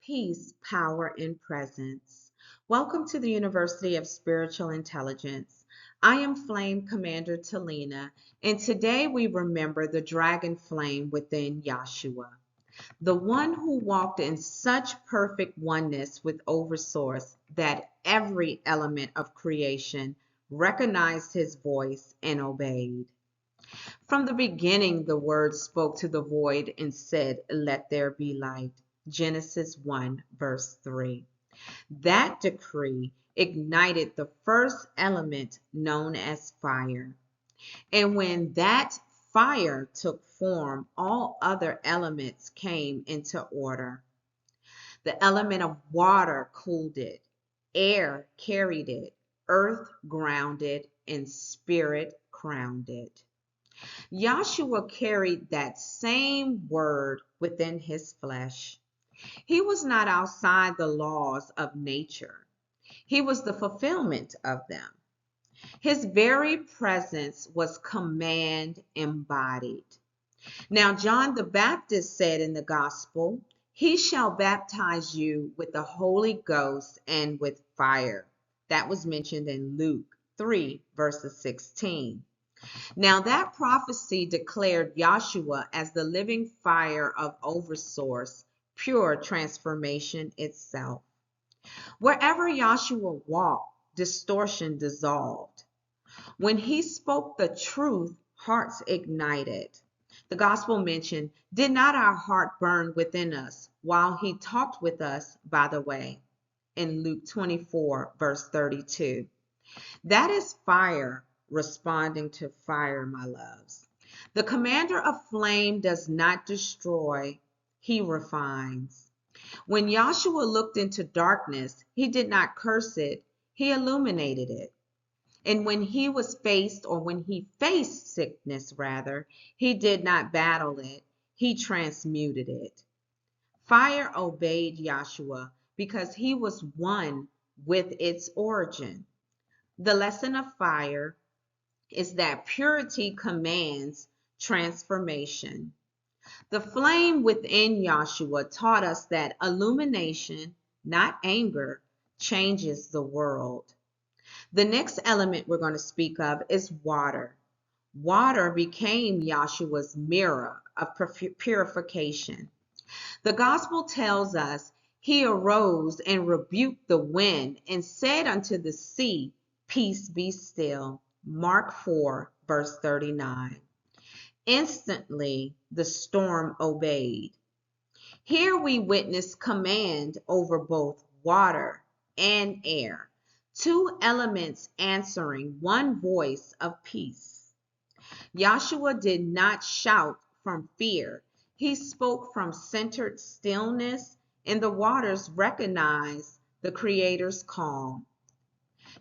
peace, power, and presence. Welcome to the University of Spiritual Intelligence. I am Flame Commander Telena, and today we remember the dragon flame within Yahshua, the one who walked in such perfect oneness with Oversource that every element of creation recognized his voice and obeyed. From the beginning, the Word spoke to the void and said, "Let there be light." Genesis 1, verse 3. That decree ignited the first element known as fire. And when that fire took form, all other elements came into order. The element of water cooled it, air carried it, earth grounded, and spirit crowned it. Yahshua carried that same word within his flesh. He was not outside the laws of nature. He was the fulfillment of them. His very presence was command embodied. Now, John the Baptist said in the gospel, "He shall baptize you with the Holy Ghost and with fire." That was mentioned in Luke 3, verses 16. Now that prophecy declared Yahshua as the living fire of Oversource, pure transformation itself. Wherever Yahshua walked, distortion dissolved. When he spoke the truth, hearts ignited. The gospel mentioned, "Did not our heart burn within us while he talked with us by the way?" in Luke 24, verse 32. That is fire responding to fire, my loves. The commander of flame does not destroy, he refines. When Yahshua looked into darkness, he did not curse it, he illuminated it. And when he faced sickness rather, he did not battle it, he transmuted it. Fire obeyed Yahshua because he was one with its origin. The lesson of fire is that purity commands transformation. The flame within Yahshua taught us that illumination, not anger, changes the world. The next element we're going to speak of is water. Water became Yahshua's mirror of purification. The gospel tells us he arose and rebuked the wind and said unto the sea, "Peace, be still." Mark 4, verse 39. Instantly, the storm obeyed. Here we witness command over both water and air, two elements answering one voice of peace. Yahshua did not shout from fear. He spoke from centered stillness, and the waters recognized the Creator's calm.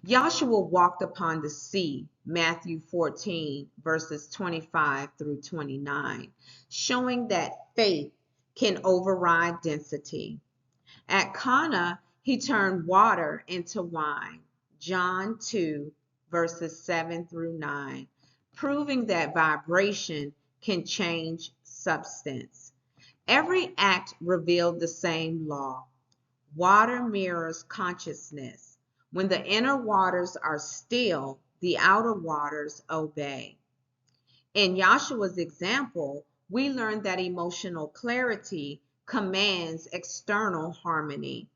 Yahshua walked upon the sea, Matthew 14, verses 25 through 29, showing that faith can override density. At Cana, he turned water into wine, John 2, verses 7 through 9, proving that vibration can change substance. Every act revealed the same law. Water mirrors consciousness. When the inner waters are still, the outer waters obey. In Yahshua's example, we learn that emotional clarity commands external harmony.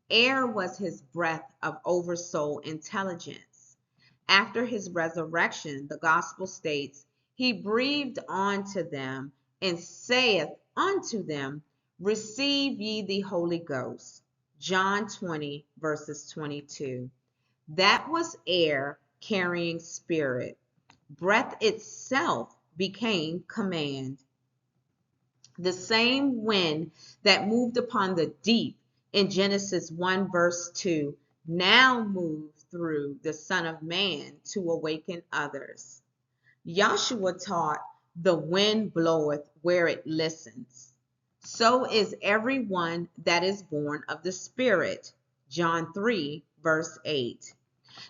Air was his breath of oversoul intelligence. After his resurrection, the gospel states, he breathed onto them and saith unto them, "Receive ye the Holy Ghost." John 20, verses 22. That was air carrying spirit. Breath itself became command. The same wind that moved upon the deep in Genesis 1, verse 2, now moves through the Son of Man to awaken others. Yahshua taught, "The wind bloweth where it listens. So is everyone that is born of the Spirit." John 3, verse 8.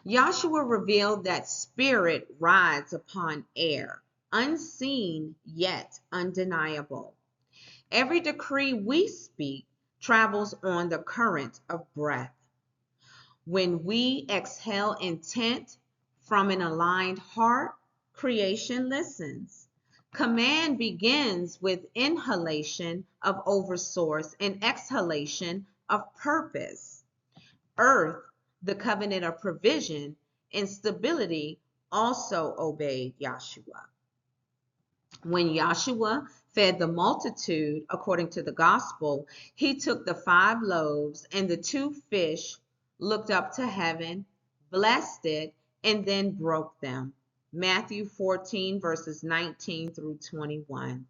Yahshua revealed that spirit rides upon air, unseen yet undeniable. Every decree we speak travels on the current of breath. When we exhale intent from an aligned heart, creation listens. Command begins with inhalation of oversource and exhalation of purpose. Earth, the covenant of provision and stability, also obeyed Yahshua. When Yahshua fed the multitude, according to the gospel, he took the 5 loaves and the 2 fish, looked up to heaven, blessed it, and then broke them. Matthew 14, verses 19 through 21.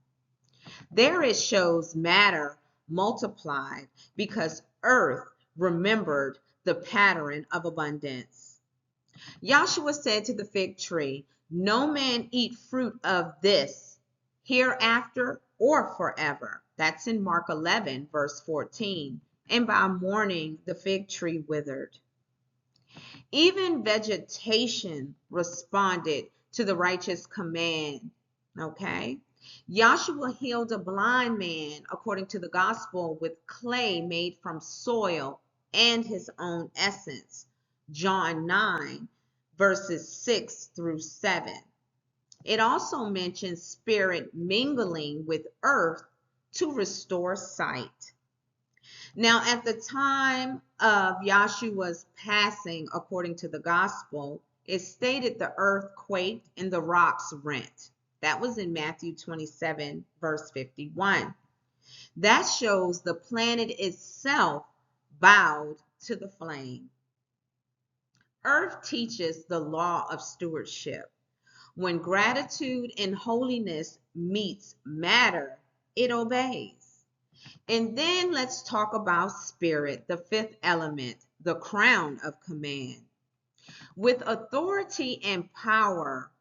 There it shows matter multiplied because earth remembered the pattern of abundance. Yahshua said to the fig tree, "No man eat fruit of this hereafter or forever." That's in Mark 11, verse 14. And by morning, the fig tree withered. Even vegetation responded to the righteous command. Okay? Yahshua healed a blind man, according to the gospel, with clay made from soil and his own essence. John 9, verses 6 through 7. It also mentions spirit mingling with earth to restore sight. Now, at the time of Yahshua's passing, according to the gospel, it stated the earth quaked and the rocks rent. That was in Matthew 27, verse 51. That shows the planet itself bowed to the flame. Earth teaches the law of stewardship. When gratitude and holiness meets matter, it obeys. And then let's talk about spirit, the 5th element, the crown of command. With authority and power,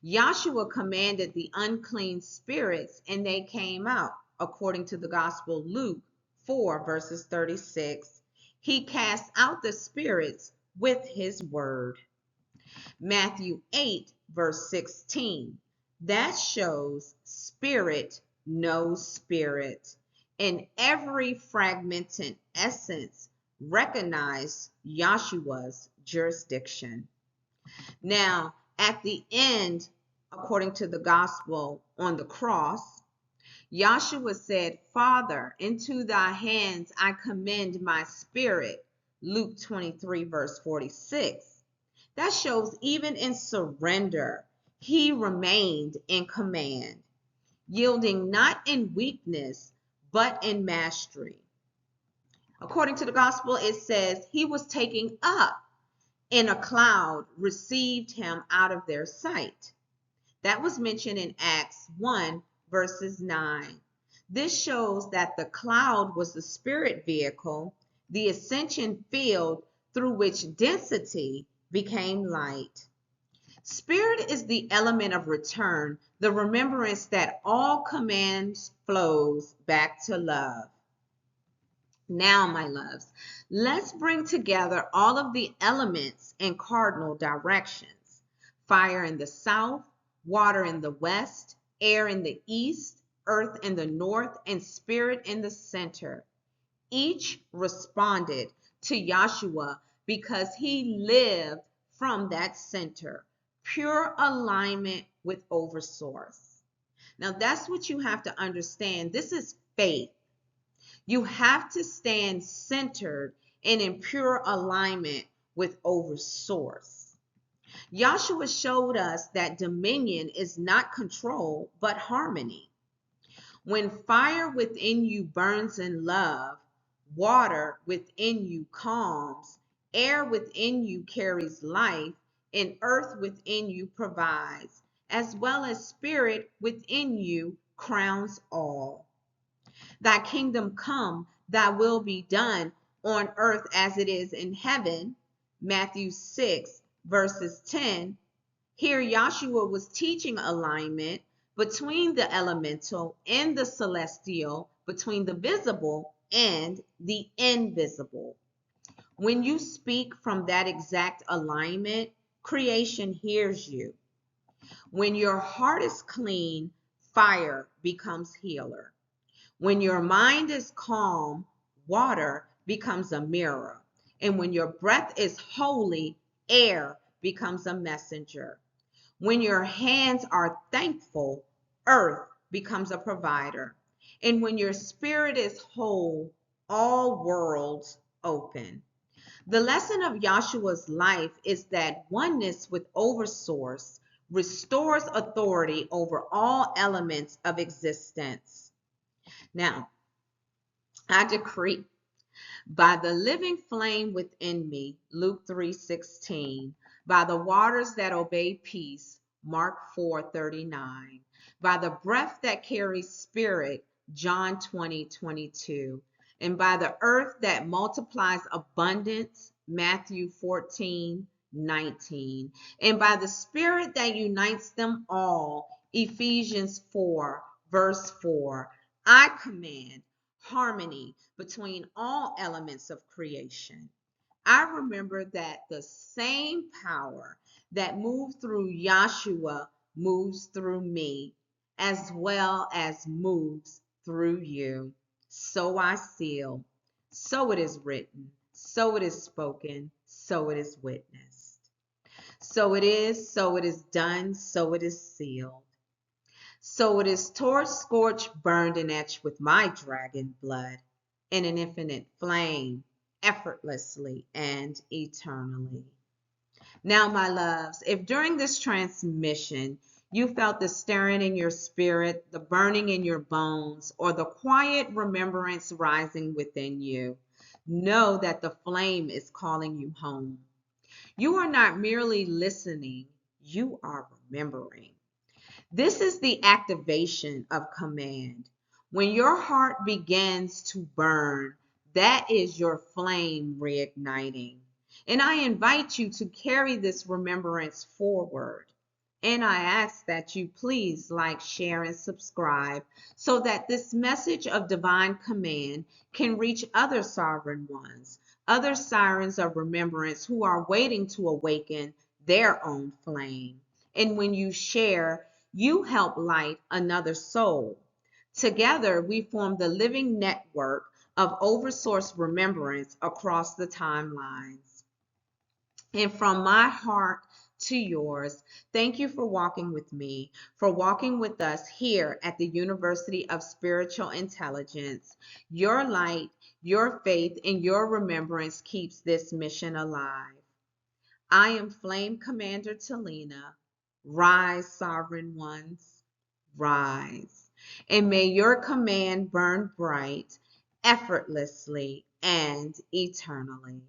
Yahshua commanded the unclean spirits and they came out. According to the gospel, Luke 4, verses 36, he cast out the spirits with his word. Matthew 8, verse 16, that shows spirit knows spirit. And every fragmented essence recognized Yahshua's jurisdiction. Now, at the end, according to the gospel on the cross, Yahshua said, "Father, into thy hands I commend my spirit." Luke 23, verse 46. That shows even in surrender, he remained in command, yielding not in weakness, but in mastery. According to the gospel, it says he was taken up and a cloud received him out of their sight. That was mentioned in Acts 1, verses 9. This shows that the cloud was the spirit vehicle, the ascension field through which density became light. Spirit is the element of return, the remembrance that all commands flows back to love. Now, my loves, let's bring together all of the elements in cardinal directions. Fire in the south, water in the west, air in the east, earth in the north, and spirit in the center. Each responded to Yahshua because he lived from that center. Pure alignment with Oversource. Now that's what you have to understand. This is faith. You have to stand centered and in pure alignment with Oversource. Yahshua showed us that dominion is not control, but harmony. When fire within you burns in love, water within you calms, air within you carries life, and earth within you provides, as well as spirit within you crowns all. Thy kingdom come, thy will be done on earth as it is in heaven. Matthew 6, verses 10. Here Yahshua was teaching alignment between the elemental and the celestial, between the visible and the invisible. When you speak from that exact alignment, creation hears you. When your heart is clean, fire becomes healer. When your mind is calm, water becomes a mirror. And when your breath is holy, air becomes a messenger. When your hands are thankful, earth becomes a provider. And when your spirit is whole, all worlds open. The lesson of Yahshua's life is that oneness with Oversource restores authority over all elements of existence. Now, I decree by the living flame within me, Luke 3:16, by the waters that obey peace, Mark 4:39, by the breath that carries spirit, John 20:22, and by the earth that multiplies abundance, Matthew 14:19, and by the spirit that unites them all, Ephesians 4, verse 4, I command harmony between all elements of creation. I remember that the same power that moved through Yahshua moves through me, as well as moves through you. So I seal, so it is written, so it is spoken, so it is witnessed. So it is done, so it is sealed. So it is torched, scorched, burned, and etched with my dragon blood in an infinite flame, effortlessly and eternally. Now, my loves, if during this transmission you felt the stirring in your spirit, the burning in your bones, or the quiet remembrance rising within you, know that the flame is calling you home. You are not merely listening, you are remembering. This is the activation of command. When your heart begins to burn, that is your flame reigniting. And I invite you to carry this remembrance forward. And I ask that you please like, share, and subscribe so that this message of divine command can reach other sovereign ones, other sirens of remembrance who are waiting to awaken their own flame. And when you share, you help light another soul. Together, we form the living network of Oversource remembrance across the timelines. And from my heart to yours, thank you for walking with me, for walking with us here at the University of Spiritual Intelligence. Your light, your faith, and your remembrance keeps this mission alive. I am Flame Commander Telena. Rise, sovereign ones, rise. And may your command burn bright, effortlessly, and eternally.